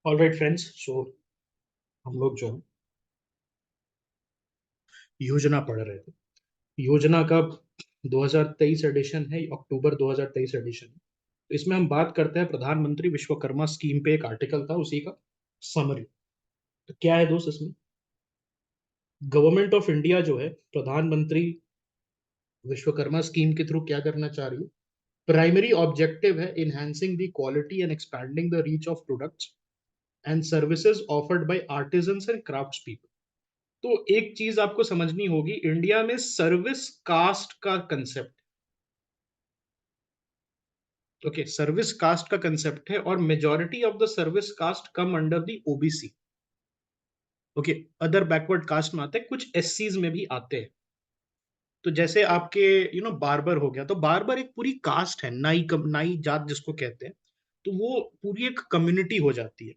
All right friends, सो हम लोग जो है योजना पढ़ रहे थे। योजना का 2023 एडिशन है, अक्टूबर 2023 एडिशन है। तो इसमें हम बात करते हैं प्रधानमंत्री विश्वकर्मा स्कीम पे। एक आर्टिकल था, उसी का समरी। तो क्या है दोस्त इसमें? गवर्नमेंट ऑफ इंडिया जो है प्रधानमंत्री विश्वकर्मा स्कीम के थ्रू क्या करना चाह रही है? प्राइमरी ऑब्जेक्टिव है enhancing the quality and expanding the reach of products and services offered by artisans and crafts people. तो एक चीज आपको समझनी होगी, इंडिया में सर्विस कास्ट का कंसेप्ट। ओके, सर्विस कास्ट का कंसेप्ट है और majority of the service caste come under the OBC. Okay, other backward caste में आते हैं, कुछ एससीज में भी आते हैं। तो जैसे आपके बार्बर हो गया, तो बार्बर एक पूरी कास्ट है, नाई जात जिसको कहते हैं। तो वो पूरी एक कम्युनिटी हो जाती है।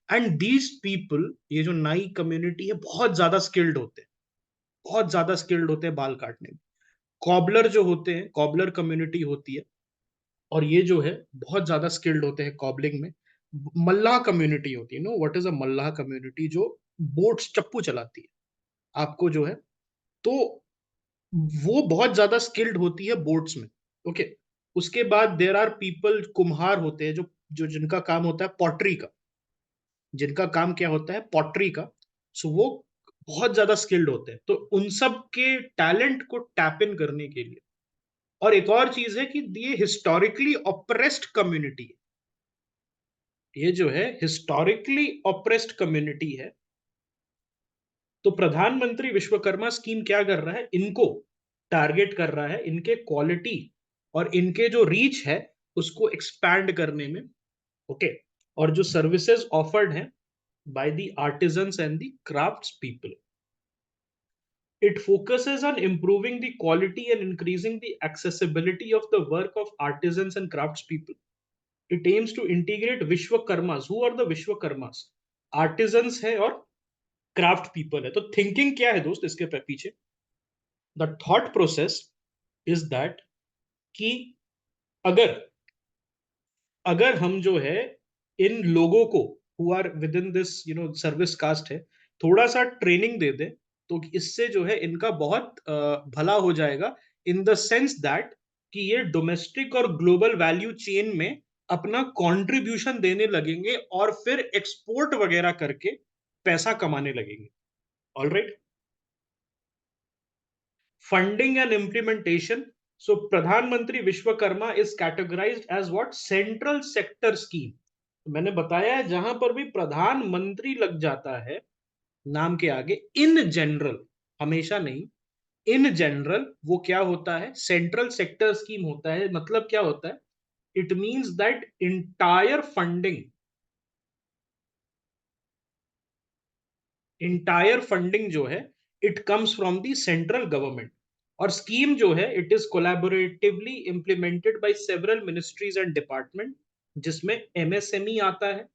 एंड दीज पीपल, ये जो नाई कम्युनिटी है, बहुत ज्यादा स्किल्ड होते हैं। बहुत ज्यादा स्किल्ड होते हैं बाल काटने में। कॉबलर जो होते हैं, कॉबलर कम्युनिटी होती है, और ये जो है बहुत ज्यादा स्किल्ड होते हैं कॉबलिंग में। मल्लाह कम्युनिटी होती है। No, what is a mallah community? जो बोट्स, चप्पू चलाती है आपको जो है। तो वो बहुत ज्यादा स्किल्ड होती है बोट्स में। ओके, उसके बाद देर आर पीपल, कुम्हार होते हैं, जो जो जिनका काम होता है पॉटरी का। जिनका काम क्या होता है? पॉटरी का। सो वो बहुत ज्यादा स्किल्ड होते हैं, तो उन सब के टैलेंट को टैप इन करने के लिए। और एक और चीज है कि ये हिस्टोरिकली ऑप्रेस्ड कम्युनिटी है। ये जो है हिस्टोरिकली ऑप्रेस्ड कम्युनिटी है। तो प्रधानमंत्री विश्वकर्मा स्कीम क्या कर रहा है? इनको टारगेट कर रहा है, इनके क्वालिटी और इनके जो रीच है उसको एक्सपैंड करने में। ओके, और जो सर्विसेज ऑफर्ड हैं by the artisans and the crafts people, it focuses on improving the quality and increasing the accessibility of the work of artisans and craftspeople. It aims to integrate Vishwakarmas. Who are the Vishwakarmas? Artisans है और craft people है। तो thinking क्या है दोस्त इसके पीछे? The thought process is that कि अगर अगर हम जो है इन लोगों को who are within this service caste है, थोड़ा सा ट्रेनिंग दे दे, तो इससे जो है इनका बहुत भला हो जाएगा। इन द सेंस दैट कि ये डोमेस्टिक और ग्लोबल वैल्यू चेन में अपना कंट्रीब्यूशन देने लगेंगे और फिर एक्सपोर्ट वगैरह करके पैसा कमाने लगेंगे। All right, funding and implementation. So Pradhanmantri Vishwakarma is categorized as what? Central sector scheme. मैंने बताया है, जहां पर भी प्रधानमंत्री लग जाता है नाम के आगे, इन जनरल, हमेशा नहीं, इन जनरल वो क्या होता है? सेंट्रल सेक्टर स्कीम होता है। मतलब क्या होता है? It means that entire funding जो है, it comes from the central government. और स्कीम जो है, it is collaboratively implemented by several ministries and department, जिसमें एमएसएमई आता है,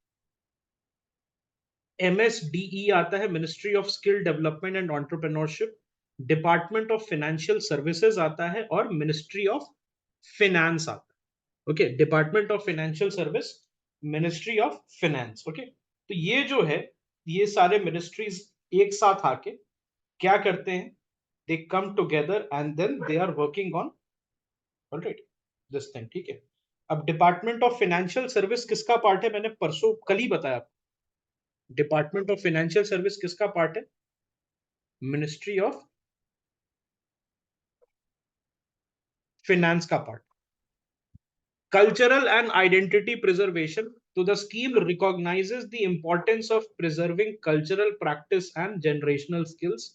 एमएसडीई आता है, ministry of skill development and entrepreneurship, department of financial services आता है, और मिनिस्ट्री ऑफ फिनेंस आता है। Okay, department of financial service, ministry of finance. Okay, तो ये जो है, ये सारे मिनिस्ट्रीज एक साथ आके क्या करते हैं? They come together and then they are working on, alright, this thing. ठीक है, अब डिपार्टमेंट ऑफ फाइनेंशियल सर्विस किसका पार्ट है? मैंने परसों कल ही बताया। डिपार्टमेंट ऑफ फाइनेंशियल सर्विस किसका पार्ट है? मिनिस्ट्री ऑफ फाइनेंस का part. Cultural and identity preservation. तो the scheme recognises the importance of preserving cultural practice and generational skills.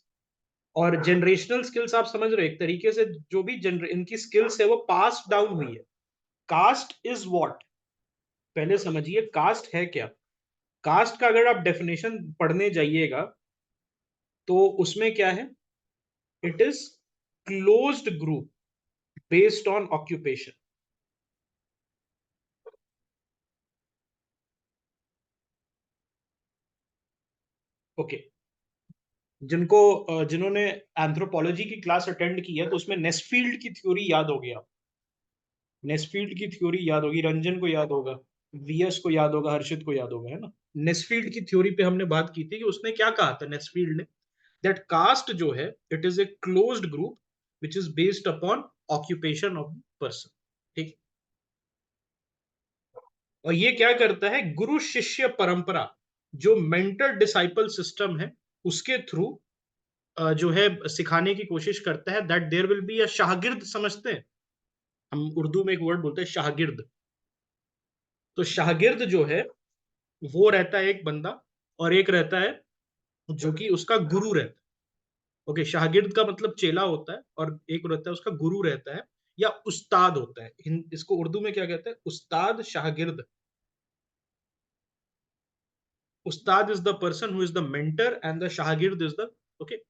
और जनरेशनल स्किल्स आप समझ रहे हो, एक तरीके से जो भी इनकी स्किल्स है वो पास डाउन हुई है। Caste is what? पहले समझिए कास्ट है क्या। कास्ट का अगर आप डेफिनेशन पढ़ने जाइएगा तो उसमें क्या है? It is closed group based on occupation. Okay, जिन्होंने एंथ्रोपोलॉजी की क्लास अटेंड की है तो उसमें नेस्फील्ड की थ्योरी याद होगी। आप नेस्फील्ड की थ्योरी याद होगी, रंजन को याद होगा। वीएस को याद होगा, हर्षित को याद होगा, है ना। नेस्फील्ड की थ्योरी पे हमने बात की थी कि उसने क्या कहा था, नेस्फील्ड ने, दैट कास्ट जो है it is a closed group which is based upon occupation of person. ठीक। और ये क्या करता है, गुरु शिष्य परंपरा, जो मेंटर डिसाइपल सिस्टम है, उसके थ्रू जो है सिखाने की कोशिश करता है, that there will be a शागिर्द, समझते हैं हम उर्दू में एक वर्ड बोलते हैं शागिर्द। तो शागिर्द जो है वो रहता है एक बंदा, और एक रहता है जो कि उसका गुरु रहता है। ओके, शागिर्द का मतलब चेला होता है, और एक रहता है उसका गुरु रहता है, या उस्ताद होता है। इसको उर्दू में क्या कहते हैं, उस्ताद शागिर्द। उस्ताद is the person who is the mentor, and the शागिर्द is the, okay,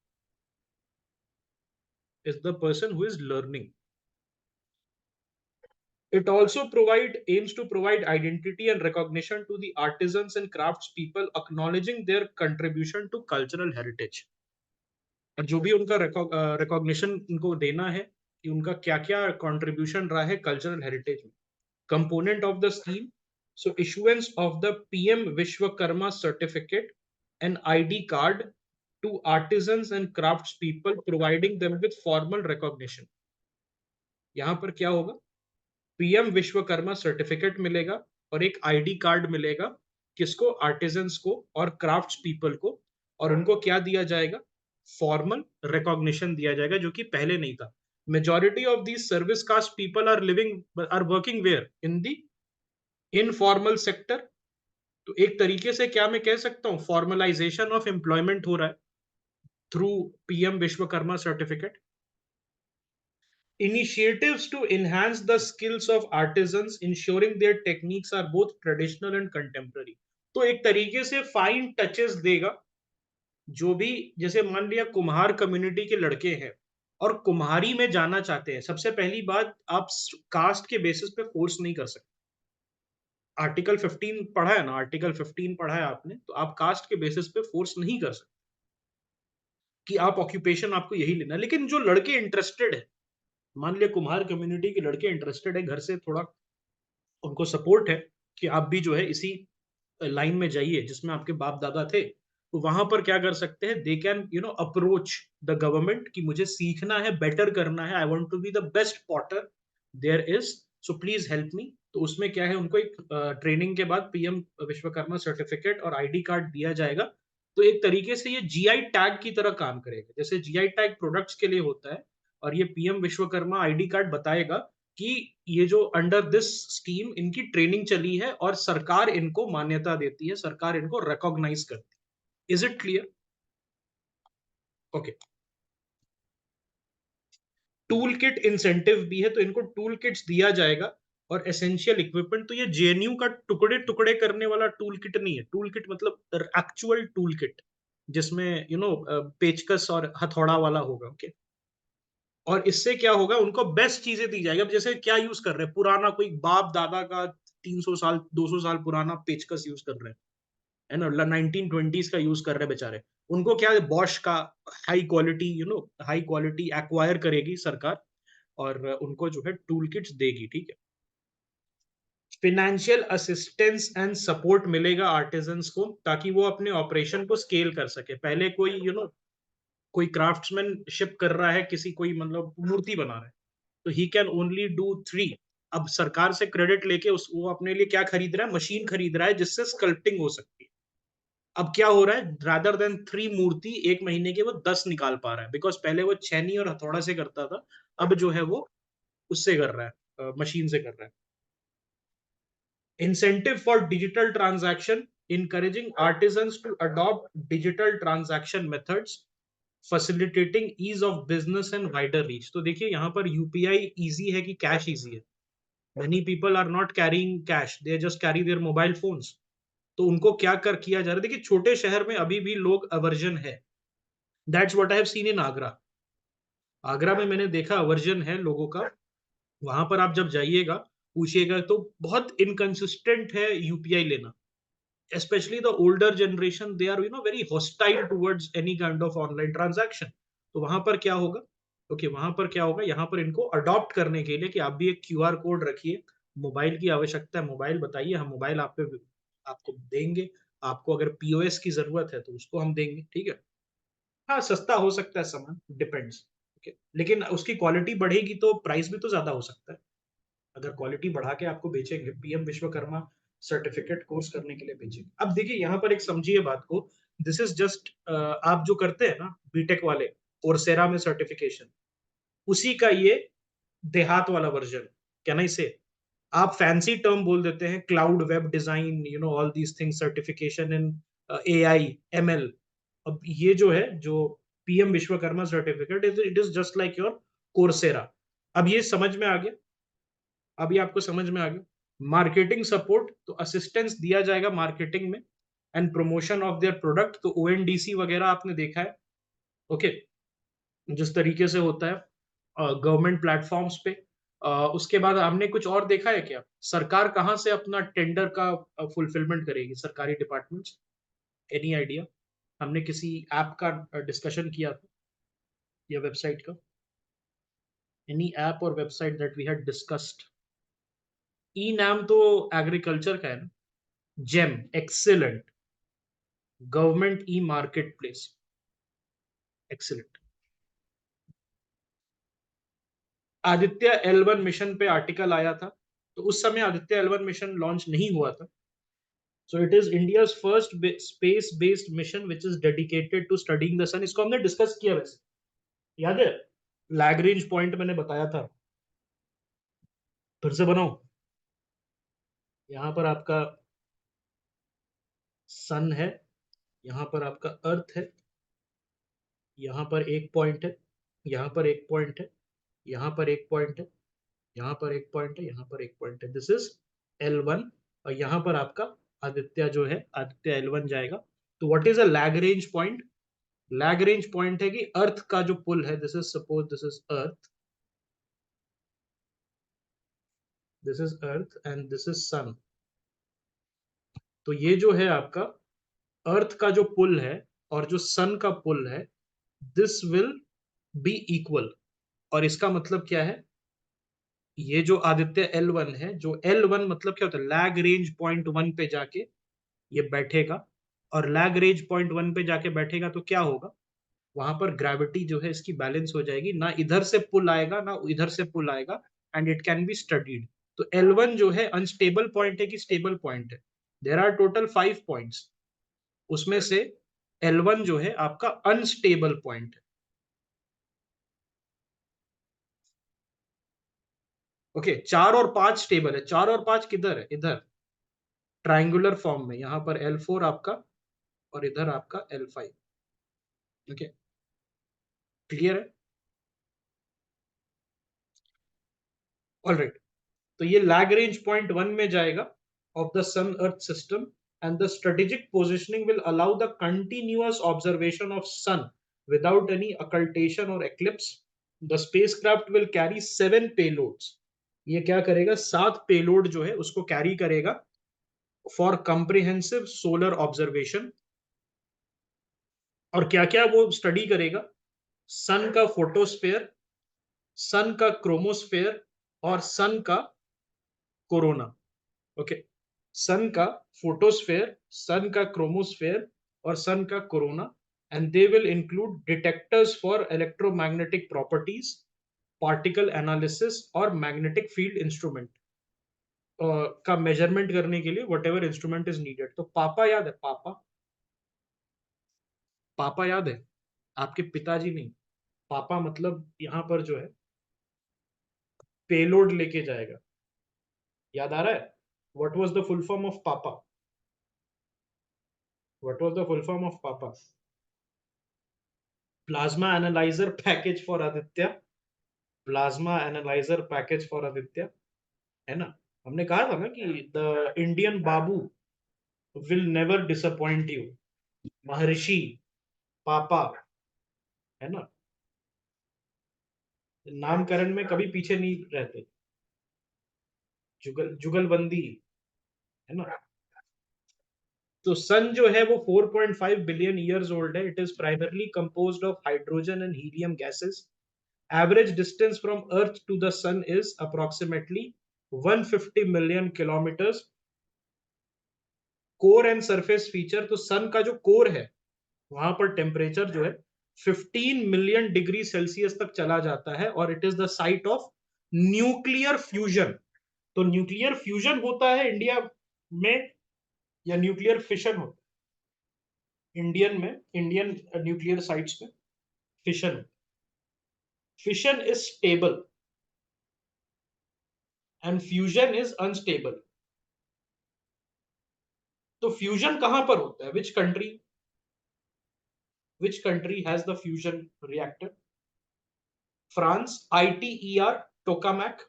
is the person who is learning. It also aims to provide identity and recognition to the artisans and crafts people, acknowledging their contribution to cultural heritage. और जो भी उनका recognition उनको देना है कि उनका क्या क्या कंट्रीब्यूशन रहा है कल्चरल हेरिटेज में। Component of the scheme, so issuance of the PM Vishwakarma certificate and ID card to artisans and crafts people, providing them with formal recognition. यहाँ पर क्या होगा, पीएम विश्वकर्मा सर्टिफिकेट मिलेगा और एक आईडी कार्ड मिलेगा, किसको, आर्टिजन्स को और क्राफ्ट्स पीपल को, और उनको क्या दिया जाएगा, फॉर्मल रिकॉग्निशन दिया जाएगा, जो कि पहले नहीं था। Majority of these service caste people are working where in the informal sector. तो एक तरीके से क्या मैं कह सकता हूं, फॉर्मलाइजेशन ऑफ एम्प्लॉयमेंट हो रहा है through PM Vishwakarma certificate. Initiatives to enhance the skills of artisans, ensuring their techniques are both traditional and contemporary. तो एक तरीके से फाइन टचेस देगा, जो भी, जैसे मान लिया कुम्हार कम्युनिटी के लड़के हैं और कुम्हारी में जाना चाहते हैं, सबसे पहली बात, आप कास्ट के बेसिस पे फोर्स नहीं कर सकते। आर्टिकल 15 पढ़ा है ना, आर्टिकल 15 पढ़ा है आपने, तो आप कास्ट के बेसिस पे फोर्स नहीं कर सकते कि आप ऑक्यूपेशन आपको यही लेना। लेकिन जो लड़के इंटरेस्टेड है, मान लिया कुम्हार कम्युनिटी के लड़के इंटरेस्टेड है, घर से थोड़ा उनको सपोर्ट है कि आप भी जो है इसी लाइन में जाइए जिसमें आपके बाप दादा थे, तो वहां पर क्या कर सकते हैं, they can approach the government कि मुझे सीखना है, बेटर करना है, I want to be the best potter there is, so please help me. तो उसमें क्या है, उनको एक ट्रेनिंग के बाद पीएम विश्वकर्मा सर्टिफिकेट और आईडी कार्ड दिया जाएगा। तो एक तरीके से ये जीआई टैग की तरह काम करेगा, जैसे जीआई टैग प्रोडक्ट्स के लिए होता है, और ये पीएम विश्वकर्मा आईडी कार्ड बताएगा कि ये जो अंडर दिस स्कीम इनकी ट्रेनिंग चली है और सरकार इनको मान्यता देती है, सरकार इनको रिकॉग्नाइज करती है। Is it clear? Okay. Tool kit incentive भी है, तो इनको टूल किट्स दिया जाएगा, और एसेंशियल इक्विपमेंट, तो ये जेएनयू का टुकड़े टुकड़े करने वाला टूल किट नहीं है। टूल किट मतलब एक्चुअल टूल किट, जिसमें पेचकस और हथौड़ा वाला होगा। ओके। और इससे क्या होगा, उनको बेस्ट चीजें दी जाएगी। अब जैसे क्या यूज कर रहे हैं, पुराना कोई बाप दादा का 300 साल 200 साल पुराना पेचकस यूज कर रहे हैं, है ना, 1920s का यूज कर रहे हैं बेचारे, उनको क्या है, बॉश का high quality, high quality acquire करेगी सरकार, और उनको जो है टूल किट्स देगी। ठीक है। फिनेंशियल असिस्टेंस एंड सपोर्ट मिलेगा आर्टिजन्स को, ताकि वो अपने ऑपरेशन को स्केल कर सके। पहले कोई कोई क्राफ्ट्समैनशिप कर रहा है, किसी कोई मतलब मूर्ति बना रहा है, तो ही कैन ओनली डू 3। अब सरकार से क्रेडिट लेके वो अपने लिए क्या खरीद रहा है, मशीन खरीद रहा है जिससे स्कल्पटिंग हो सकती है। अब क्या हो रहा है, रादर देन 3 मूर्ति एक महीने के वो 10 निकाल पा रहा है, बिकॉज पहले वो छेनी और हथौड़ा से करता था, अब जो है वो उससे कर रहा है, मशीन से कर रहा है। Incentive for digital transaction, encouraging artisans to adopt digital transaction methods, facilitating ease of business and wider reach। तो देखिए यहाँ पर यूपीआई इजी है कि कैश इजी है। Many people are not carrying cash, they just carry their mobile phones। तो उनको क्या कर किया जा रहा है, देखिए छोटे शहर में अभी भी लोग अवर्जन है। That's what I have seen in Agra. Agra में मैंने देखा अवर्जन है लोगों का। वहां पर आप जब जाइएगा, पूछिएगा, तो बहुत इनकंसिस्टेंट है यूपीआई लेना। Especially the older generation, they are very hostile towards any kind of online transaction। तो वहां पर क्या होगा, वहां पर क्या होगा, यहाँ पर इनको अडॉप्ट करने के लिए कि आप भी एक क्यूआर कोड रखिए, मोबाइल की आवश्यकता है, मोबाइल बताइए, हम मोबाइल आपको देंगे। आपको अगर पीओएस की जरूरत है तो उसको हम देंगे, ठीक है। हाँ, सस्ता हो सकता है सामान, डिपेंड्स। ओके, लेकिन उसकी क्वालिटी बढ़ेगी तो प्राइस भी तो ज्यादा हो सकता है। अगर क्वालिटी बढ़ा के आपको बेचेंगे, पीएम विश्वकर्मा सर्टिफिकेट कोर्स करने के लिए बेचेंगे। अब देखिए यहाँ पर एक समझिए बात को, दिस इज जस्ट आप जो करते हैं ना बीटेक वाले, कोर्सेरा में सर्टिफिकेशन, उसी का ये देहात वाला वर्जन, कैन आई से। आप फैंसी टर्म बोल देते हैं, cloud web design, you know all these things, certification in AI ML. अब ये जो है, जो PM Vishwakarma certificate, it is just like your Coursera. अब ये समझ में आ गया, अभी आपको समझ में आ गया। मार्केटिंग सपोर्ट, तो असिस्टेंस दिया जाएगा मार्केटिंग में and promotion of their product, तो ओएनडीसी वगैरह आपने देखा है। ओके, जिस तरीके से होता है गवर्नमेंट प्लेटफॉर्म्स पे। उसके बाद हमने कुछ और देखा है क्या, सरकार कहाँ से अपना टेंडर का फुलफिलमेंट करेगी, सरकारी डिपार्टमेंट्स, एनी आइडिया? हमने किसी ऐप का डिस्कशन किया था, या वेबसाइट का, एनी ऐप और website that we had discussed? E NAM तो एग्रीकल्चर का है ना, GeM, excellent, government e market place, excellent. Aditya L1 mission पे आर्टिकल आया था, तो उस समय आदित्य L1 मिशन लॉन्च नहीं हुआ था। So it is India's first space based mission which is dedicated to studying the sun. इसको हमने डिस्कस किया वैसे, याद है? लैग्रेंज पॉइंट मैंने बताया था, फिर से बनाओ। यहाँ पर आपका सन है, यहाँ पर आपका अर्थ है, यहाँ पर एक पॉइंट है, यहाँ पर एक पॉइंट है, यहाँ पर एक पॉइंट है, यहाँ पर एक पॉइंट है, यहाँ पर एक पॉइंट है, दिस इज L1। और यहाँ पर आपका आदित्य जो है, आदित्य L1 जाएगा। तो what is a Lagrange point? Lagrange point है कि अर्थ का जो पुल है, this is suppose this is earth, this is earth and this is sun. तो ये जो है आपका अर्थ का जो पुल है और जो सन का पुल है, दिस विल बी इक्वल। और इसका मतलब क्या है, ये जो आदित्य L1 है, जो L1 मतलब क्या होता है, लैग रेंज पॉइंट वन पे जाके ये बैठेगा। और लैग रेंज पॉइंट वन पे जाके बैठेगा तो क्या होगा, वहां पर ग्रेविटी जो है इसकी बैलेंस हो जाएगी, ना इधर से पुल आएगा ना इधर से पुल आएगा, and it can be studied. तो L1 जो है अनस्टेबल पॉइंट है कि स्टेबल पॉइंट है? देर आर टोटल 5 पॉइंट्स, उसमें से L1 जो है आपका अनस्टेबल पॉइंट है। ओके, 4 और 5 स्टेबल है, 4 और 5 किधर है, इधर ट्राइंगुलर फॉर्म में, यहाँ पर L4 आपका और इधर आपका L5। ओके, क्लियर है? ऑलराइट, तो ये लैग्रेंज पॉइंट वन में जाएगा of the sun earth system, and the strategic positioning will allow the continuous observation of sun without any occultation or eclipse. The spacecraft will carry 7 payloads. ये क्या करेगा, 7 payload जो है उसको कैरी करेगा for comprehensive solar observation. और क्या क्या वो स्टडी करेगा, सन का फोटोस्फेयर, सन का क्रोमोस्फेयर, और सन का कोरोना। ओके, सन का फोटोस्फेयर, सन का क्रोमोस्फेयर और सन का corona. And they will include detectors for electromagnetic properties, particle analysis और मैग्नेटिक फील्ड इंस्ट्रूमेंट का मेजरमेंट करने के लिए what ever instrument is needed. तो पापा याद है, पापा, पापा याद है? आपके पिताजी नहीं, पापा मतलब यहाँ पर जो है पेलोड लेके जाएगा। याद आ रहा है? What was the full form of PAPA? What was the full form of PAPA? Plasma analyser package for Aditya, plasma analyser package for Aditya, है ना? हमने कहा था ना कि the Indian babu will never disappoint you, Maharshi PAPA, है ना? नामकरण में कभी पीछे नहीं रहते, जुगलबंदी, है ना? तो सन जो है वो 4.5 बिलियन ईयर्स ओल्ड है। It is primarily composed of hydrogen and helium gases. Average distance from earth to the sun is approximately 150 million kilometres. Core and surface feature, तो सन का जो कोर है वहां पर टेम्परेचर जो है 15 मिलियन डिग्री सेल्सियस तक चला जाता है, और it is the site of nuclear fusion. तो न्यूक्लियर फ्यूजन होता है इंडिया में या न्यूक्लियर फिशन होता है इंडियन में, इंडियन न्यूक्लियर साइट्स में fission. Fission is stable and fusion is unstable. तो फ्यूजन कहां पर होता है, which country has the fusion reactor? France, ITER, tokamak,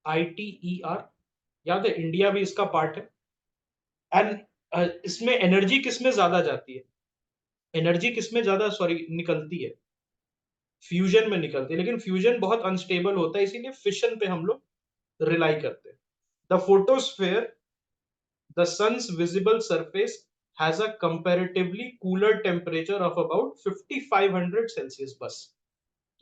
ITER, याद है, इंडिया भी इसका पार्ट है। एंड इसमें एनर्जी किसमें ज्यादा जाती है, एनर्जी किसमें ज्यादा सॉरी निकलती है, फ्यूजन में निकलती है, लेकिन फ्यूजन बहुत अनस्टेबल होता है, इसीलिए फिशन पे हम लोग रिलाई करते हैं। The photosphere, the sun's visible surface has a comparatively cooler temperature of about 5500 Celsius बस।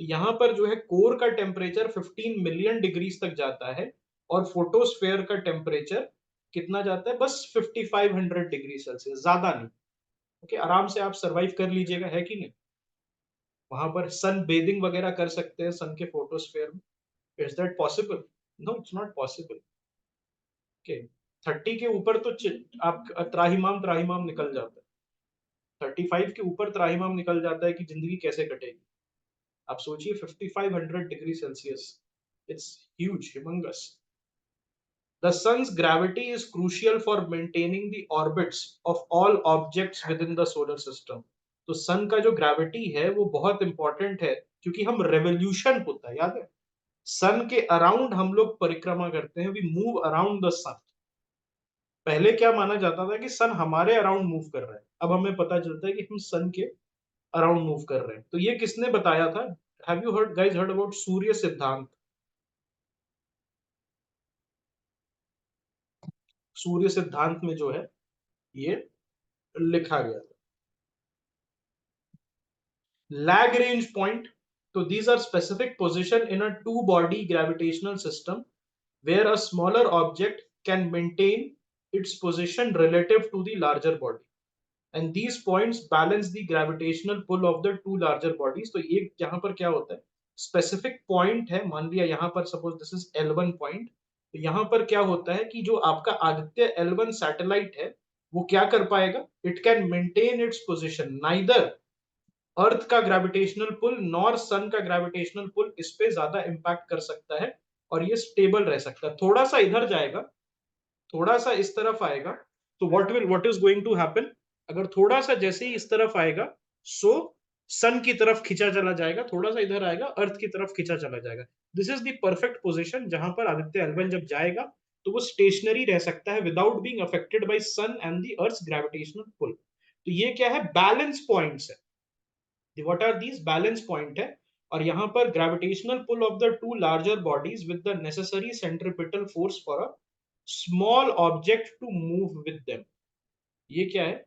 तो यहां पर जो है कोर का टेम्परेचर 15 मिलियन डिग्रीज तक जाता है, और फोटोस्फेयर का टेम्परेचर कितना जाता है, बस 5500 डिग्री सेल्सियस, ज्यादा नहीं। ओके, आराम से आप सरवाइव कर लीजिएगा, है कि नहीं। वहां पर सन बेदिंग वगैरह कर सकते हैं सन के फोटोस्फेयर में। Is that possible? No, it's not possible. Okay, 30 के ऊपर तो आप त्राहिमाम त्राहिमाम निकल जाता है, 35 के ऊपर त्राहिमाम निकल जाता है कि जिंदगी कैसे कटेगी। आप सोचिए 5500 degree Celsius, it's huge, humongous. The sun's gravity is crucial for maintaining the orbits of all objects within the solar system. तो सन का जो ग्रेविटी है वो बहुत इंपॉर्टेंट है, क्योंकि हम रेवोल्यूशन होता है, याद है, सन के अराउंड हम लोग परिक्रमा करते हैं, वी मूव अराउंड द सन। पहले क्या माना जाता था कि सन हमारे अराउंड मूव कर रहा है, अब हमें पता चलता है कि हम सन के अराउंड मूव कर रहे हैं। तो ये किसने बताया था? Have you heard guys, heard about Surya Siddhanta? Surya सिद्धांत में जो है ये लिखा गया था। Lagrange point. So these are specific position in a two-body gravitational system where a smaller object can maintain its position relative to the larger body. And these points balance the gravitational pull of the two larger bodies. तो ये यहाँ पर क्या होता है, specific point है, मान लिया यहाँ पर suppose this is L1 point. तो यहाँ पर क्या होता है कि जो आपका आदित्य L1 सैटेलाइट है वो क्या कर पाएगा, it can maintain its position, neither earth का ग्रेविटेशनल पुल नॉर सन का ग्रेविटेशनल पुल इस पे ज्यादा इंपैक्ट कर सकता है, और ये स्टेबल रह सकता है। थोड़ा सा इधर जाएगा, थोड़ा सा इस तरफ आएगा, तो what is going to happen, अगर थोड़ा सा जैसे ही इस तरफ आएगा, सो सन की तरफ खींचा चला जाएगा, थोड़ा सा इधर आएगा अर्थ की तरफ खींचा चला जाएगा। This is the perfect position जहां पर आदित्य एल1 जब जाएगा तो वो स्टेशनरी रह सकता है without being affected by sun and the earth gravitational pull. तो ये क्या है, बैलेंस पॉइंट्स है। What are these balance point है, और यहाँ पर gravitational pull of the two larger bodies with the necessary centripetal force for a small object to move with them। ये क्या है,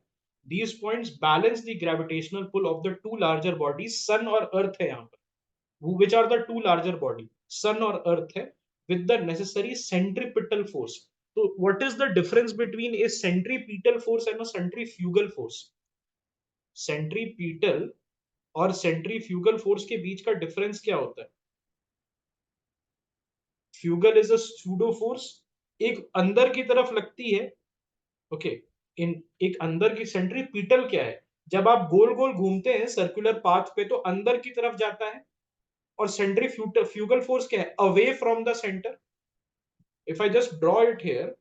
these points balance the gravitational pull of the two larger bodies, sun और earth है यहाँ पर, which are the two larger body, sun और earth है, with the necessary centripetal force। तो what is the difference between a centripetal force and a centrifugal force? Centripetal और centrifugal force के बीच का डिफरेंस क्या होता है? Fugal is a pseudo force, एक अंदर की तरफ लगती है। ओके, इन एक अंदर की, सेंट्रीपिटल क्या है, जब आप गोल गोल घूमते हैं सर्कुलर पाथ पे तो अंदर की तरफ जाता है, और सेंट्रीफ्यूगल फोर्स क्या है, away from the centre. If I just draw it here,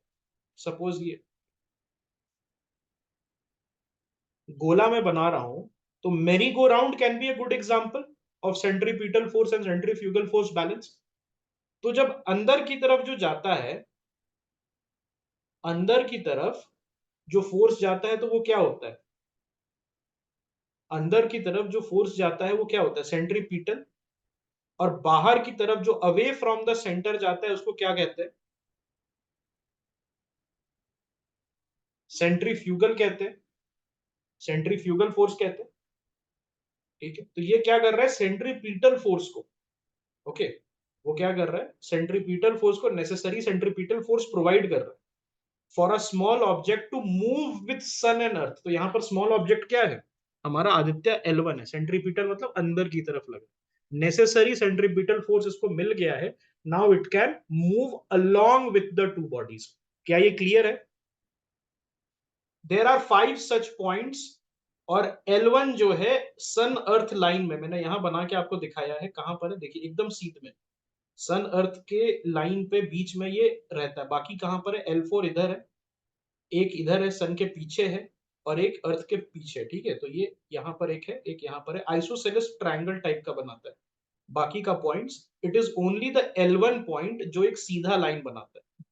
suppose ये गोला में बना रहा हूं, तो मेरी go round can be a good example of centripetal force and centrifugal force balance. तो जब अंदर की तरफ जो जाता है, अंदर की तरफ जो फोर्स जाता है तो वो क्या होता है, अंदर की तरफ जो फोर्स जाता है वो क्या होता है, सेंट्रीपिटल। और बाहर की तरफ जो अवे फ्रॉम द सेंटर जाता है उसको क्या कहते हैं, सेंट्रीफ्यूगल कहते हैं, सेंट्रीफ्यूगल फोर्स कहते हैं। ठीक है, तो ये क्या कर रहा है, सेंट्रीपिटल फोर्स को, ओके, वो क्या कर रहा है, सेंट्रीपिटल फोर्स को नेसेसरी सेंट्रीपिटल फोर्स प्रोवाइड कर रहा है for a small object to move with sun and earth. तो यहाँ पर स्मॉल ऑब्जेक्ट क्या है, हमारा आदित्य L1 है, सेंट्रीपिटल मतलब अंदर की तरफ लगा, नेसेसरी सेंट्रीपिटल फोर्स इसको मिल गया है, now it can move along with the two bodies. क्या ये क्लियर है? देर आर 5 सच पॉइंट्स, और L1 जो है सन अर्थ लाइन में, मैंने यहां बना के आपको दिखाया है, कहां पर है देखिए, एकदम सीध में सन अर्थ के लाइन पे बीच में ये रहता है। बाकी कहां पर है, L4 इधर है, एक इधर है सन के पीछे है, और एक अर्थ के पीछे, ठीक है। तो ये यहाँ पर एक है, एक यहाँ पर है, आइसोसेलेस ट्रायंगल टाइप का बनाता है। बाकी का points, it is only the L1 point जो एक सीधा लाइन बनाता है,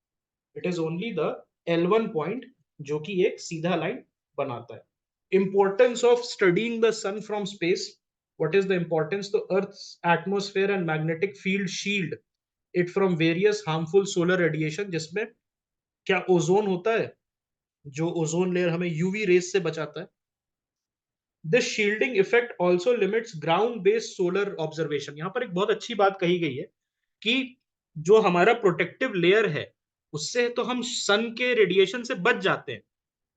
it is only the L1 point जो कि एक सीधा लाइन बनाता है। Importance of studying the sun from space. What is the importance? The Earth's atmosphere and magnetic field shield it from various harmful solar radiation, जिसमें क्या ozone होता है, जो ओजोन लेयर हमें यूवी रेस से बचाता है। This shielding effect also limits ground based solar observation. यहाँ पर एक बहुत अच्छी बात कही गई है कि जो हमारा प्रोटेक्टिव लेयर है उससे तो हम सन के रेडिएशन से बच जाते हैं,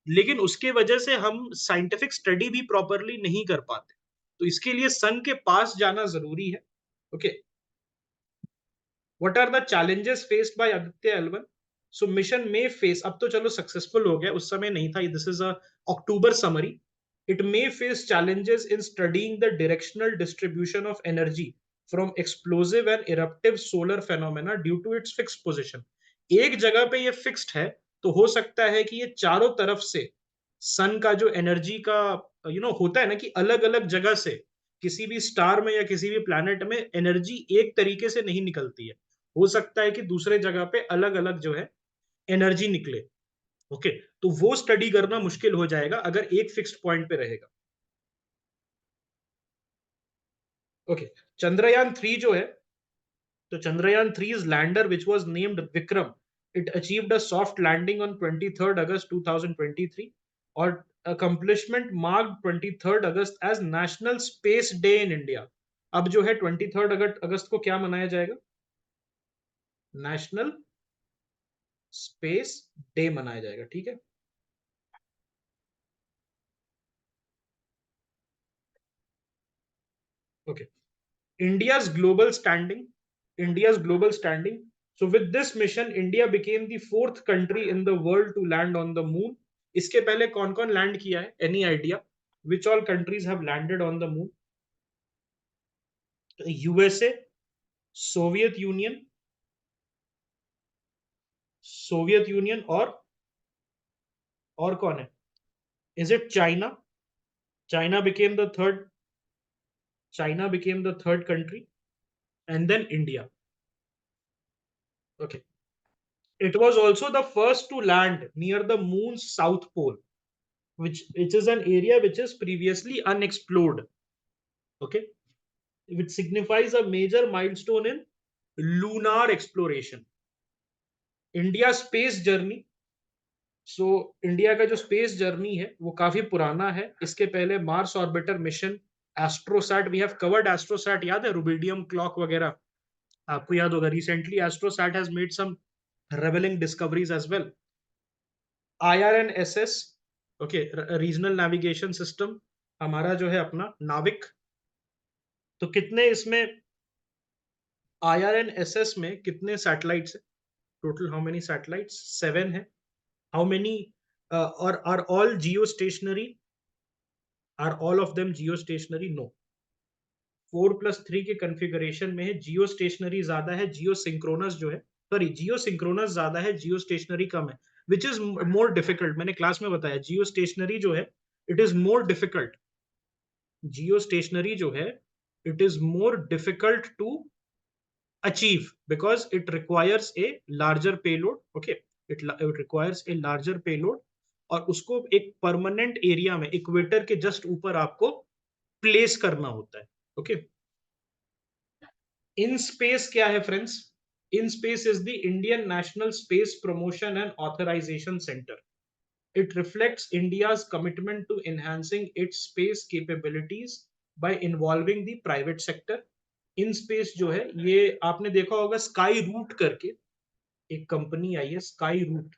लेकिन उसके वजह से हम साइंटिफिक स्टडी भी प्रॉपरली नहीं कर पाते, तो इसके लिए सन के पास जाना जरूरी है। Okay, what are the challenges faced by Aditya L1? So mission में फेस, अब तो चलो सक्सेसफुल हो गया, उस समय नहीं था, this is a October summary. It may face challenges in studying the directional distribution of energy from explosive and eruptive solar phenomena due to its fixed position। एक जगह पे ये फिक्स्ड है, तो हो सकता है कि ये चारों तरफ से सन का जो एनर्जी का होता है ना, कि अलग अलग जगह से किसी भी स्टार में या किसी भी प्लैनेट में एनर्जी एक तरीके से नहीं निकलती है, हो सकता है कि दूसरे जगह पे अलग अलग जो है एनर्जी निकले। ओके, तो वो स्टडी करना मुश्किल हो जाएगा अगर एक फिक्स्ड पॉइंट पे रहेगा। ओके, चंद्रयान 3 जो है, तो Chandrayaan 3's lander which was named Vikram, it achieved a soft landing on 23 August 2023, और accomplishment marked 23 August as national space day in India. अब जो है 23 अगस्त को क्या मनाया जाएगा, नेशनल स्पेस डे मनाया जाएगा, ठीक है। Okay, India's global standing. India's global standing. So with this mission, India became the fourth country in the world to land on the moon. इसके पहले कौन कौन लैंड किया है, any idea? Which all countries have landed on the moon? USA, Soviet union, Soviet union, और कौन है? Is it China? China became the third. China became the third country, and then India. Okay. It was also the first to land near the moon's south pole, which is an area which is previously unexplored. Okay, which signifies a major milestone in lunar exploration. India space journey. So India का जो space journey है वो काफी पुराना है। इसके पहले Mars orbiter mission, AstroSat, we have covered AstroSat, याद है, रुबिडियम क्लॉक वगैरह, आपको याद होगा। Recently AstroSat has made some revealing discoveries as well. IRNSS, okay, regional navigation system, हमारा जो है अपना नाविक। तो कितने इसमें IRNSS में कितने सैटेलाइट्स है टोटल, हाउ मेनी सैटेलाइट्स? 7 है। हाउ मेनी, और are all geostationary? Are all of them geostationary? No. 4+3 के कॉन्फ़िगरेशन में है, जियो स्टेशनरी ज्यादा है, जियो सिंक्रोनस जो है, सॉरी, जियो सिंक्रोनस ज्यादा है, जियो स्टेशनरी कम है, विच इज मोर डिफिकल्ट। मैंने क्लास में बताया, जियो स्टेशनरी जो है it is more difficult, geostationary जो है it is more difficult to achieve because it requires a larger payload. Okay, it requires a larger payload, और उसको एक परमानेंट एरिया में इक्वेटर के जस्ट ऊपर आपको प्लेस करना होता है। ओके, इन स्पेस क्या है friends? In space is the Indian national space promotion and authorisation centre. It reflects India's commitment to enhancing its space capabilities by involving the private sector. In space जो है, ये आपने देखा होगा स्काई रूट करके एक कंपनी आई है, sky root.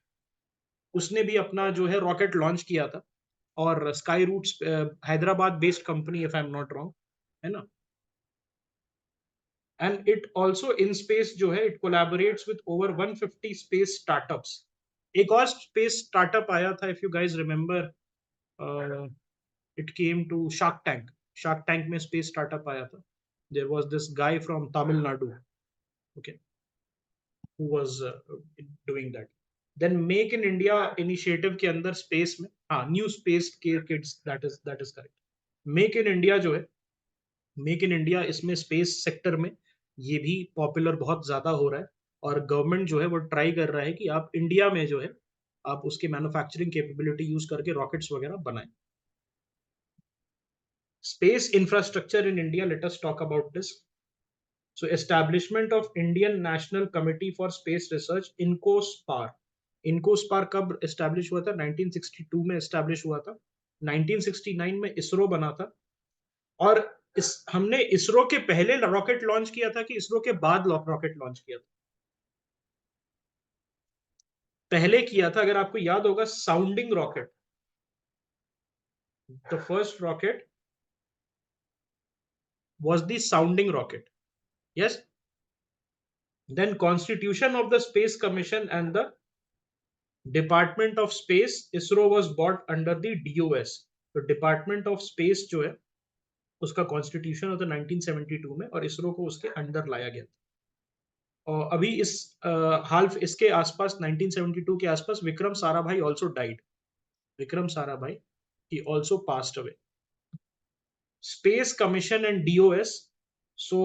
उसने भी अपना जो है रॉकेट लॉन्च किया था। और sky roots Hyderabad based company, if I am not wrong, है ना। And it also in space जो है, it collaborates with over 150 space startups. एक और स्पेस स्टार्टअप आया था, if you guys remember, it came to shark tank. Shark tank में space startup आया था। There was this guy from Tamil Nadu, okay, who was doing that. Then make in India initiative के अंदर space में, हाँ, new space के kids, that is correct. Make in India जो है, मेक इन इंडिया, इसमें स्पेस सेक्टर में ये भी पॉपुलर बहुत ज्यादा हो रहा है। और गवर्नमेंट जो है वो ट्राई कर रहा है कि आप इंडिया में जो है, आप उसके मैन्युफैक्चरिंग कैपेबिलिटी यूज करके रॉकेट्स वगैरह बनाएं। Space infrastructure in India, let us talk about this. So establishment of Indian national committee for space research, INCOSPAR. INCOSPAR कब एस्टैब्लिश हुआ था? 1962 में एस्टैब्लिश हुआ था। 1969 में इसरो बना था। और हमने इसरो के पहले रॉकेट लॉन्च किया था कि इसरो के बाद रॉकेट लॉन्च किया था? पहले किया था, अगर आपको याद होगा, sounding rocket. The first rocket was the sounding rocket, yes. Then constitution of the space commission and the department of space, ISRO was bought under the DOS. तो डिपार्टमेंट ऑफ स्पेस जो है, उसका कॉन्स्टिट्यूशन होता है 1972 में, और इसरो को उसके अंडर लाया गया। और अभी इस हाल इसके आसपास 1972 के आसपास Vikram Sarabhai also died. Vikram Sarabhai, he also passed away. Space commission and DOS. So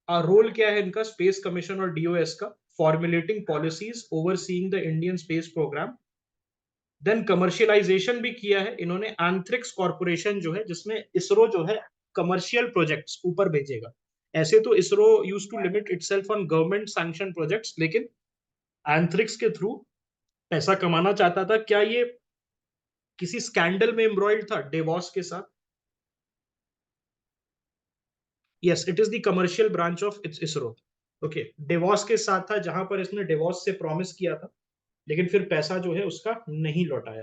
role क्या है इनका, स्पेस कमीशन और डीओएस का? Formulating policies, overseeing the Indian space programme. Then commercialisation भी किया है इन्होंने। एंथ्रिक्स कॉर्पोरेशन जो है, जिसमें इसरो जो है कमर्शियल प्रोजेक्ट्स ऊपर भेजेगा। ऐसे तो ISRO use to limit itself on government sanction projects, लेकिन एंथ्रिक्स के थ्रू पैसा कमाना चाहता था। क्या ये किसी स्कैंडल में एम्ब्रॉयड था डेवॉस के साथ? Yes, it is the commercial branch of its ISRO. Okay, Davos के साथ था, जहां पर इसने डेवॉस से प्रॉमिस किया था, लेकिन फिर पैसा जो है उसका नहीं लौटाया।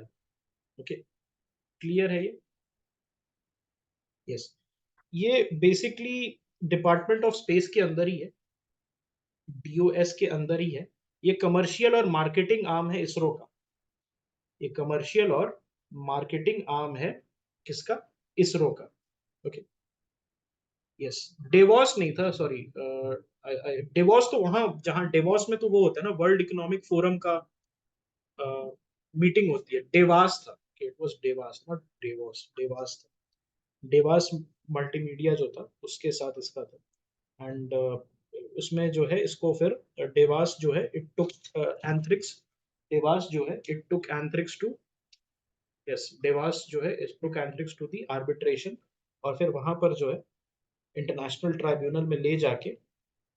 ओके, क्लियर है ये? यस, ये बेसिकली डिपार्टमेंट ऑफ स्पेस के अंदर ही है, डीओएस के अंदर ही है। ये कमर्शियल और मार्केटिंग आर्म है इसरो का। ये कमर्शियल और मार्केटिंग आर्म है किसका? इसरो का। Okay, yes. डेवॉस नहीं था, सॉरी। डेवॉस तो वहां, जहां डेवॉस में तो वो होता है ना, वर्ल्ड इकोनॉमिक फोरम का मीटिंग होती है। डेवास था, it was Devas, not Davos, Devas था। डेवास मल्टीमीडिया जो था, उसके साथ इसका था। एंड उसमें जो है इसको फिर डेवास जो है, इट टुक एंथ्रिक्स। डेवास जो है, it took Antrix to, yes, Devas जो है, it took Antrix to the arbitration. और फिर वहां पर जो है इंटरनेशनल ट्राइब्यूनल में ले जाके,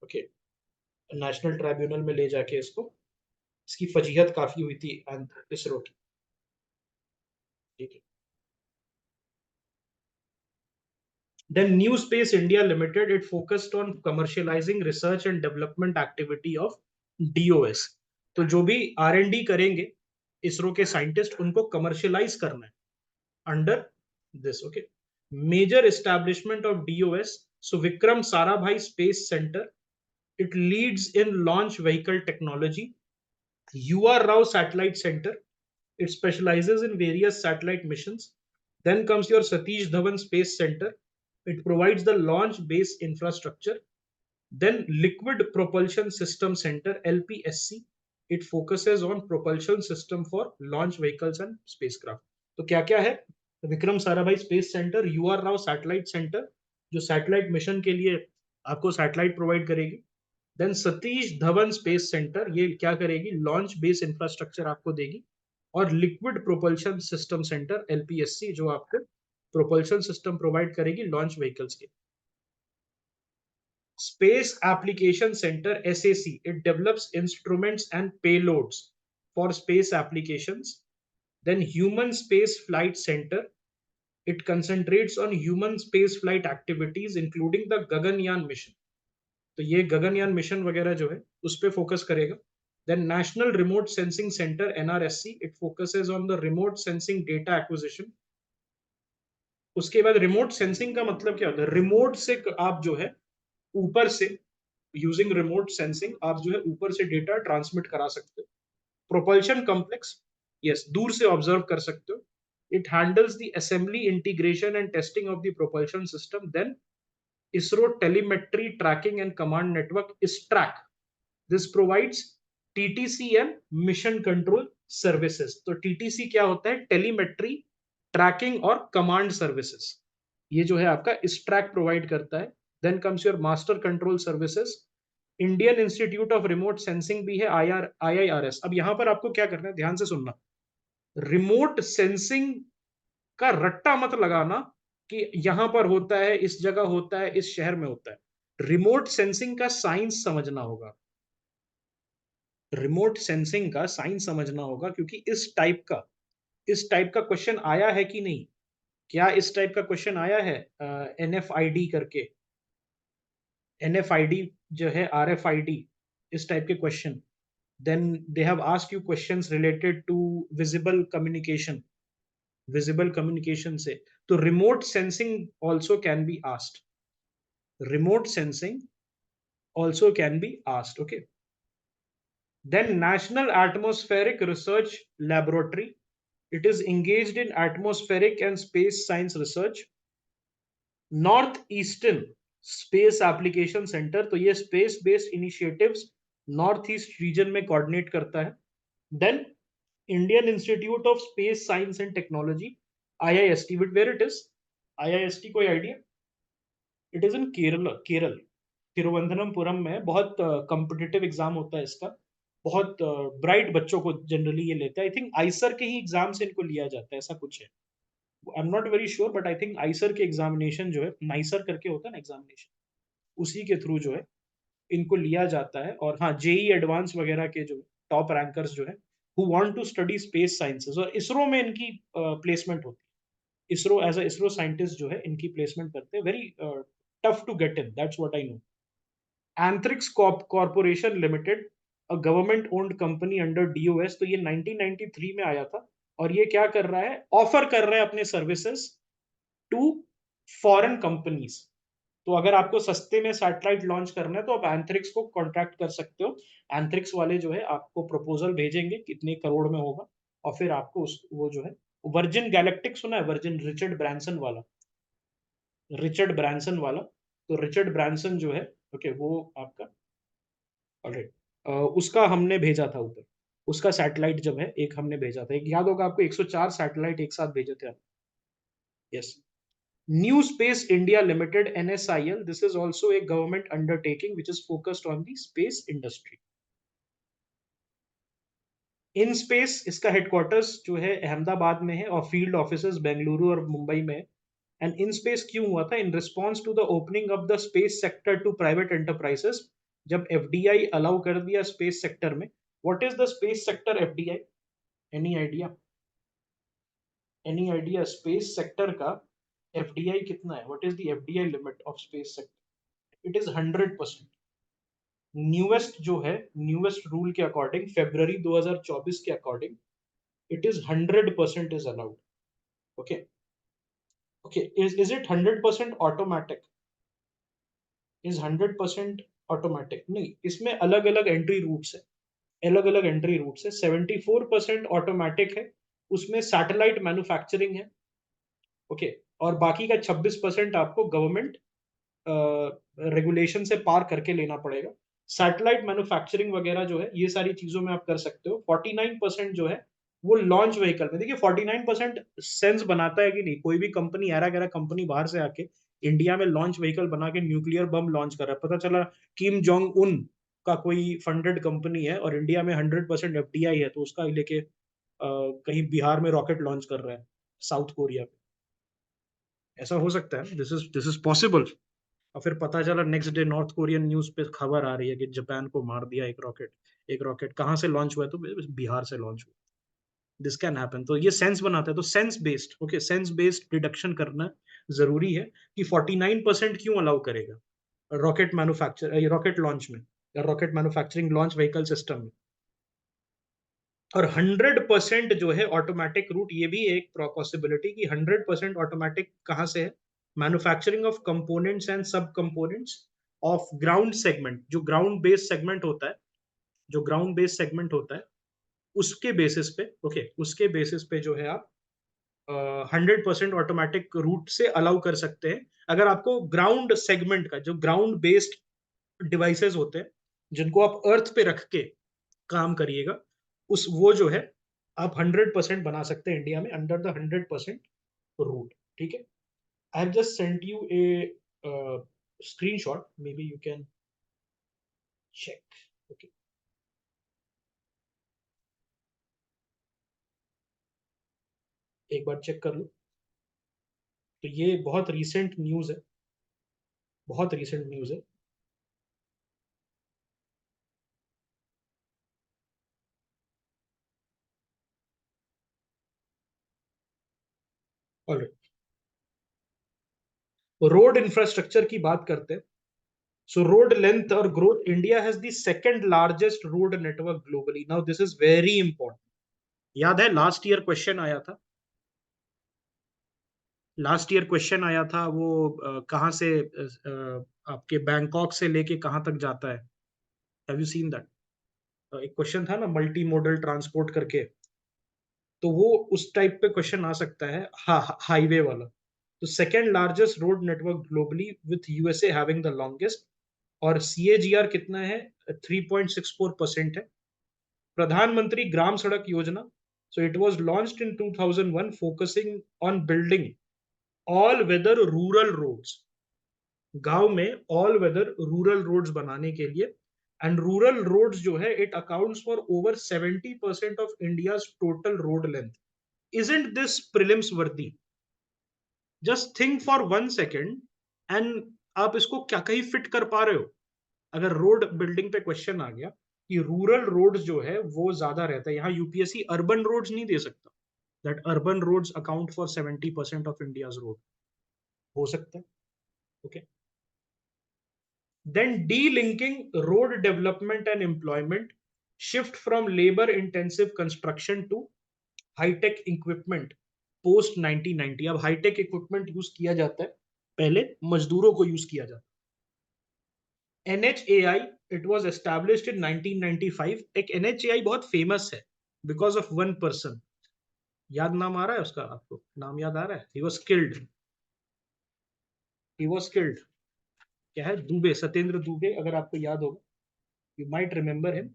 ओके, नेशनल ट्राइब्यूनल में ले जाके इसको, इसकी फजीहत काफी हुई थी इसरो की। ठीक है। Then New Space India Limited, it focused on commercializing research and development activity of DOS. तो जो भी R&D करेंगे इसरो के साइंटिस्ट, उनको कमर्शियलाइज करना है under this. Okay, major establishment of DOS. So Vikram Sarabhai space centre, it leads in launch vehicle technology. UR Rao Satellite Center, it specializes in various satellite missions. Then comes your Satish Dhawan Space Center. It provides the launch base infrastructure. Then Liquid Propulsion System Center, LPSC. It focuses on propulsion system for launch vehicles and spacecraft. तो क्या क्या है? Vikram Sarabhai space centre, U R Rao satellite centre, जो satellite mission के लिए आपको satellite provide करेगी। Then Satish Dhawan space centre, ये क्या करेगी? लॉन्च बेस इंफ्रास्ट्रक्चर आपको देगी। और liquid propulsion system centre, LPSC, जो आपको प्रोपल्शन सिस्टम प्रोवाइड करेगी लॉन्च व्हीकल्स के। Space application centre, SAC, it develops instruments and payloads for space applications. Then human space flight centre, it concentrates on human space flight activities including the Gaganyaan mission. तो ये Gaganyaan mission वगैरह जो है उस पर focus करेगा। Then national remote sensing centre NRSC, it focuses on the remote sensing data acquisition. उसके बाद रिमोट सेंसिंग का मतलब क्या होता है? रिमोट से आप जो है ऊपर से, यूजिंग रिमोट सेंसिंग आप जो है ऊपर से डेटा ट्रांसमिट करा सकते हो। प्रोपल्शन कॉम्प्लेक्स, यस, दूर से ऑब्जर्व कर सकते हो। It handles the assembly integration and testing of the propulsion system. Then ISRO telemetry tracking and command network ISTRAC, this provides TTC and mission control services. तो TTC क्या होता है? Telemetry, tracking और कमांड सर्विसेज, ये जो है आपका ISTRAC provide करता है। Then comes your master control services. Indian institute of remote sensing भी है, IIRS। अब यहां पर आपको क्या करना है, ध्यान से सुनना। रिमोट सेंसिंग का रट्टा मत लगाना कि यहां पर होता है, इस जगह होता है, इस शहर में होता है। रिमोट सेंसिंग का साइंस समझना होगा, रिमोट सेंसिंग का साइंस समझना होगा, क्योंकि इस टाइप का क्वेश्चन आया है कि नहीं? क्या इस टाइप का क्वेश्चन आया है? NFID करके, NFID जो है, RFID, इस टाइप के question. Then they have asked you questions related to visible communication, visible communication से। तो remote sensing also can be asked, remote sensing also can be asked, okay. Then national atmospheric research laboratory, it is engaged in atmospheric and space science research. North eastern space application centre, तो ये space based initiatives north east region में coordinate करता है। Then Indian institute of space science and technology, IIST, with where it is? IIST कोई idea? It is in Kerala, Thiruvananthapuram में। बहुत competitive exam होता है इसका, बहुत ब्राइट बच्चों को जनरली ये लेता है। आई थिंक आइसर के ही एग्जाम से इनको लिया जाता है, ऐसा कुछ है। आई am not very sure, but I think Eicher के एग्जामिनेशन जो है, नाइसर करके होता है ना एग्जामिनेशन, उसी के थ्रू जो है इनको लिया जाता है। और हाँ, जेई एडवांस वगैरह के जो टॉप रैंकर्स जो है, who want to study space sciences, और इसरो में इनकी प्लेसमेंट होती है। ISRO as a ISRO scientist जो है इनकी प्लेसमेंट करते हैं। Very tough to get in, that's what I know. Antrix corporation limited, a government owned company under DOS, तो ये 1993 में आया था। और ये क्या कर रहा है? ऑफर कर रहा है अपने सर्विसेज टू फॉरेन कंपनीज। तो अगर आपको सस्ते में सैटेलाइट लॉन्च करना है तो आप एंथ्रिक्स को कॉन्ट्रैक्ट कर सकते हो। एंथ्रिक्स वाले जो है आपको प्रपोजल भेजेंगे कितने करोड़ में होगा, और फिर आपको वो जो है, वर्जिन गैलेक्टिक सुना है? वर्जिन, रिचर्ड ब्रांसन वाला, रिचर्ड ब्रांसन वाला। तो रिचर्ड ब्रांसन जो है, ओके, वो आपका ऑलराइट, उसका हमने भेजा था ऊपर, उसका सैटेलाइट जब है एक हमने भेजा था, एक याद होगा आपको, 104 सैटेलाइट एक साथ भेजे थे। Yes. New Space India Limited, NSIL, this is also a government undertaking which is focused on the space industry. In space, इसका हेडक्वार्टर्स जो है अहमदाबाद में है, और फील्ड ऑफिसेस बेंगलुरु और मुंबई में है। एंड इन स्पेस क्यों हुआ था? In response to the opening of the space sector to private enterprises, जब FDI अलाउ कर दिया स्पेस सेक्टर में। What is the space sector FDI? Any idea? Any idea space sector का FDI कितना है? What is the FDI limit of space sector? It is 100%। Newest जो है, newest rule के अकॉर्डिंग, फरवरी 2024 के अकॉर्डिंग, it is 100% is allowed. Okay, okay, is it 100% automatic? Is 100% automatic? नहीं, इसमें अलग अलग एंट्री रूट्स है, अलग अलग एंट्री रूट्स है। 74% ऑटोमेटिक है, उसमें सैटेलाइट मैन्युफैक्चरिंग है, ओके। और बाकी का 26% आपको गवर्नमेंट रेगुलेशन से पार करके लेना पड़ेगा। सैटेलाइट मैन्युफैक्चरिंग वगैरह जो है, ये सारी चीजों में आप कर सकते हो। 49% जो है वो लॉन्च व्हीकल में। देखिए 49% सेंस बनाता है कि नहीं? कोई भी कंपनी, ऐरा गैरा कंपनी बाहर से आके इंडिया में लॉन्च व्हीकल बना के न्यूक्लियर बम लॉन्च कर रहा है। पता चला किम जोंग उन का कोई फंडेड कंपनी है और इंडिया में 100% FDI है, तो उसका लेके कहीं बिहार में रॉकेट लॉन्च कर रहा है, साउथ कोरिया में। ऐसा हो सकता है, दिस इज पॉसिबल। और फिर पता चला next day north Korean news पे खबर आ रही है कि जापान को मार दिया एक रॉकेट। एक रॉकेट कहाँ से लॉन्च हुआ है? तो बिहार से लॉन्च हुआ। This can happen. तो ये सेंस बनाता है। तो sense based, okay, sense based deduction करना जरूरी है कि 49% क्यों अलाउ करेगा। रॉकेट रॉकेट लॉन्च में, या rocket manufacturing launch vehicle system में। और 100% जो है ऑटोमेटिक रूट, ये भी एक पॉसिबिलिटी कि 100% ऑटोमेटिक कहाँ से है, मैन्युफैक्चरिंग ऑफ कंपोनेंट्स एंड सब कंपोनेंट्स ऑफ ग्राउंड सेगमेंट, जो ग्राउंड बेस्ड सेगमेंट होता है, जो ग्राउंड बेस्ड सेगमेंट होता है उसके बेसिस पे, ओके, उसके बेसिस पे जो है आप 100% ऑटोमेटिक रूट से अलाउ कर सकते हैं। अगर आपको ग्राउंड सेगमेंट का, जो ग्राउंड बेस्ड डिवाइसेस होते हैं जिनको आप अर्थ पे रख के काम करिएगा, उस वो जो है आप 100% बना सकते हैं इंडिया में अंडर द 100% रूट। ठीक है, I have just sent you a screenshot, maybe you can check. Okay, एक बार चेक कर लो। तो ये बहुत रीसेंट न्यूज है, बहुत रीसेंट न्यूज है। ऑलराइट, रोड इंफ्रास्ट्रक्चर की बात करते हैं। सो रोड लेंथ और growth, India has the second largest road network globally. Now this is very important. याद है लास्ट ईयर क्वेश्चन आया था, लास्ट ईयर क्वेश्चन आया था वो कहाँ से आपके बैंकॉक से लेके कहाँ तक जाता है। Have you seen that? एक क्वेश्चन था ना मल्टी मॉडल ट्रांसपोर्ट करके, तो वो उस टाइप पे क्वेश्चन आ सकता है, हाईवे वाला। तो second largest road network globally with USA having the longest. और सीएजीआर कितना है? 3.64% है। Pradhan Mantri Gram Sadak Yojana, so it was launched in 2001 focusing on building all weather rural roads, गांव में ऑल वेदर रूरल रोड्स बनाने के लिए। एंड रूरल रोड्स जो है it accounts for over 70% of India total road length. Isn't this prelims worthy? Just think for 1 second, and आप इसको क्या कहीं फिट कर पा रहे हो? अगर रोड बिल्डिंग पे क्वेश्चन आ गया कि रूरल रोड्स जो है वो ज्यादा रहता है, यहाँ यूपीएससी अर्बन रोड्स नहीं दे सकता, that urban roads account for 70% of India's road, हो सकता है। Okay, then delinking road development and employment, shift from labor intensive construction to high tech equipment post 1990। अब हाई टेक इक्विपमेंट यूज किया जाता है, पहले मजदूरों को यूज किया जाता है। NHAI, इट वाज एस्टैब्लिश्ड इन 1995। एक NHAI बहुत फेमस है बिकॉज ऑफ वन पर्सन। याद नाम आ रहा है उसका? आपको नाम याद आ रहा है? He was killed, he was killed. क्या है? दुबे, सत्येंद्र दुबे, अगर आपको याद होगा, you might remember him.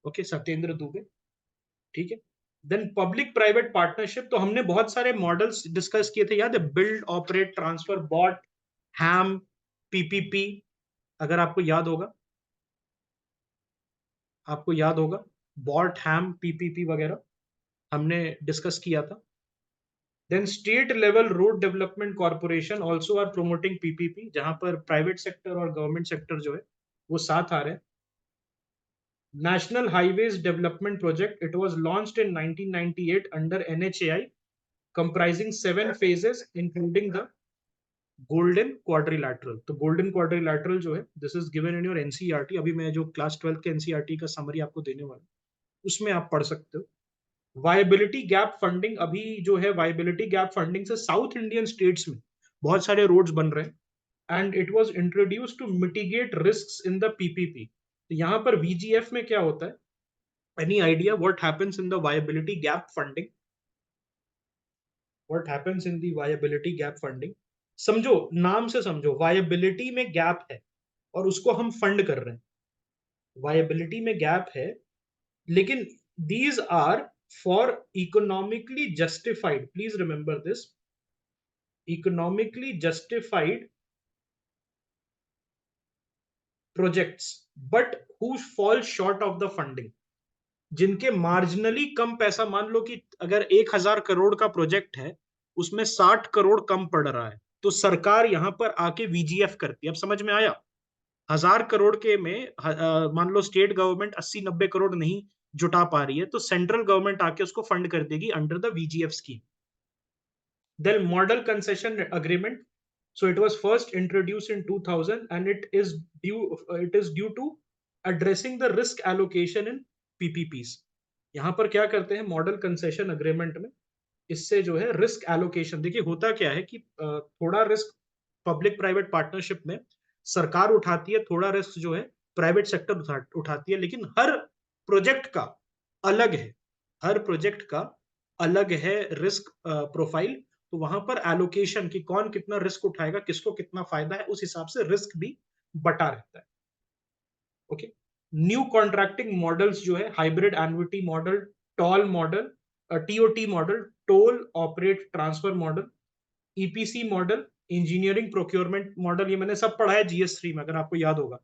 Okay, Satyendra Dubey. ठीक है, देन पब्लिक प्राइवेट पार्टनरशिप, तो हमने बहुत सारे मॉडल्स डिस्कस किए थे, याद है? बिल्ड ऑपरेट ट्रांसफर, बॉट, हैम, पीपीपी, अगर आपको याद होगा, आपको याद होगा, बॉट, हैम, पीपीपी वगैरह हमने डिस्कस किया था। Then state level road development corporation also are promoting PPP, जहां पर प्राइवेट सेक्टर और गवर्नमेंट सेक्टर जो है वो साथ आ रहे हैं। National highways development project, it was launched in 1998 under NHAI, comprising 7 phases including the golden quadrilateral. तो गोल्डन क्वाड्रिलैटरल जो है this is given in your NCERT. अभी मैं जो क्लास 12 के एनसीईआरटी का समरी आपको देने वाला हूं उसमें आप पढ़ सकते हो। वायबिलिटी गैप फंडिंग, अभी जो है वायबिलिटी गैप फंडिंग से साउथ इंडियन स्टेट्स में बहुत सारे रोड्स बन रहे हैं, and it was introduced to mitigate risks in the PPP. तो यहाँ पर VGF में क्या होता है? Any idea what happens in the viability gap funding? What happens in the viability gap funding? समझो, नाम से समझो, वायबिलिटी में गैप है और उसको हम फंड कर रहे हैं। वायबिलिटी में गैप है, लेकिन these are for economically justified, please remember this, economically justified projects, but who fall short of the funding. जिनके मार्जिनली कम पैसा, मान लो कि अगर 1,000 करोड़ का प्रोजेक्ट है, उसमें 60 करोड़ कम पड़ रहा है, तो सरकार यहां पर आके VGF करती है। अब समझ में आया? 1,000 करोड़ के में मान लो स्टेट गवर्नमेंट 80-90 करोड़ नहीं जुटा पा रही है, तो सेंट्रल गवर्नमेंट आके उसको फंड कर देगी under the VGF scheme. Then model concession agreement, So it was first introduced in 2000 and it is due to addressing the risk allocation in PPPs. यहाँ पर क्या करते हैं मॉडल कंसेशन अग्रीमेंट में, इससे जो है रिस्क एलोकेशन, देखिए होता क्या है कि थोड़ा रिस्क पब्लिक प्राइवेट पार्टनरशिप में सरकार उठाती है, थोड़ा रिस्क जो है प्राइवेट सेक्टर उठाती है, लेकिन हर प्रोजेक्ट का अलग है, हर प्रोजेक्ट का अलग है रिस्क प्रोफाइल। तो वहां पर एलोकेशन कि कौन कितना रिस्क उठाएगा, किसको कितना फायदा है, उस हिसाब से रिस्क भी बटा रहता है। ओके, न्यू कॉन्ट्रैक्टिंग मॉडल्स जो है hybrid annuity model, toll model, TOT model, toll operate transfer model, EPC model, engineering procurement model, ये मैंने सब पढ़ा है GS3 में, अगर आपको याद होगा,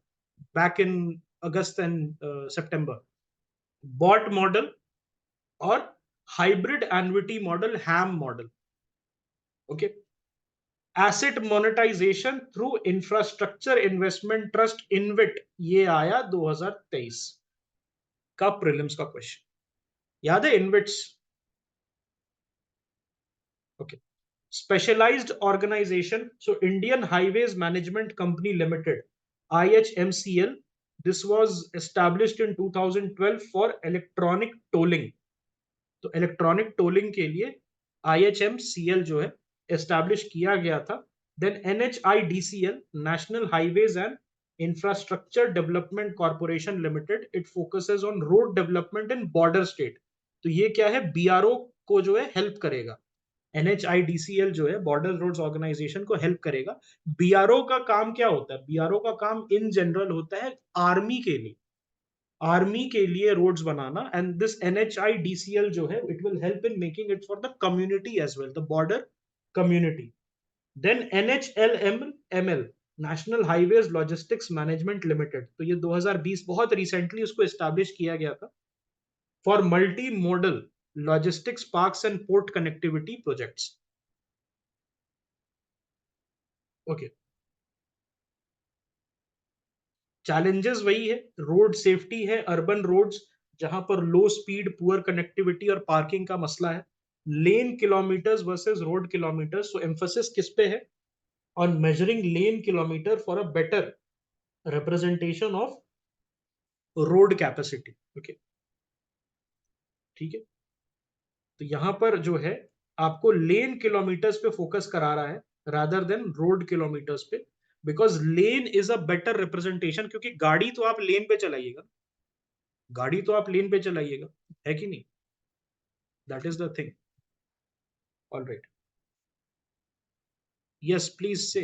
back in August and September. BOT model और hybrid annuity model, HAM model. Okay, asset monetisation through infrastructure investment trust, InvIT, ये आया 2023 का प्रीलिम्स का क्वेश्चन, याद है InvITs? Okay, specialised organisation, so Indian highways management company limited, IHMCL, this was established in 2012 for electronic tolling. तो electronic tolling के लिए IHMCL जो है एस्टैब्लिश किया गया था। Then NHIDCL, national highways and infrastructure development corporation limited, it focuses on road development in border state. तो ये क्या है, BRO को जो है हेल्प करेगा। NHIDCL जो है बॉर्डर रोड्स ऑर्गेनाइजेशन को हेल्प करेगा। BRO का काम क्या होता है? BRO का काम इन जनरल होता है आर्मी के लिए, आर्मी के लिए रोड्स बनाना। एंड दिस NHIDCL जो है it will help in making it for the community as well, the border community. Then NHLML, national highways logistics management limited, तो ये 2020 बहुत रिसेंटली उसको एस्टैब्लिश किया गया था for multi modal logistics parks and port connectivity projects. Okay, challenges वही है, road safety है, अर्बन रोड्स जहां पर लो स्पीड, पुअर कनेक्टिविटी और पार्किंग का मसला है। लेन किलोमीटर्स वर्सेस रोड किलोमीटर्स, तो एम्फोसिस किस पे है? On measuring lane kilometre for a better representation of road capacity. Okay, ठीक है, तो यहां पर जो है आपको लेन किलोमीटर्स पे फोकस करा रहा है रादर देन रोड किलोमीटर्स पे, because lane is a better representation, क्योंकि गाड़ी तो आप लेन पे चलाइएगा, गाड़ी तो आप लेन पे चलाइएगा, है कि नहीं? That is the thing. All right, yes please से।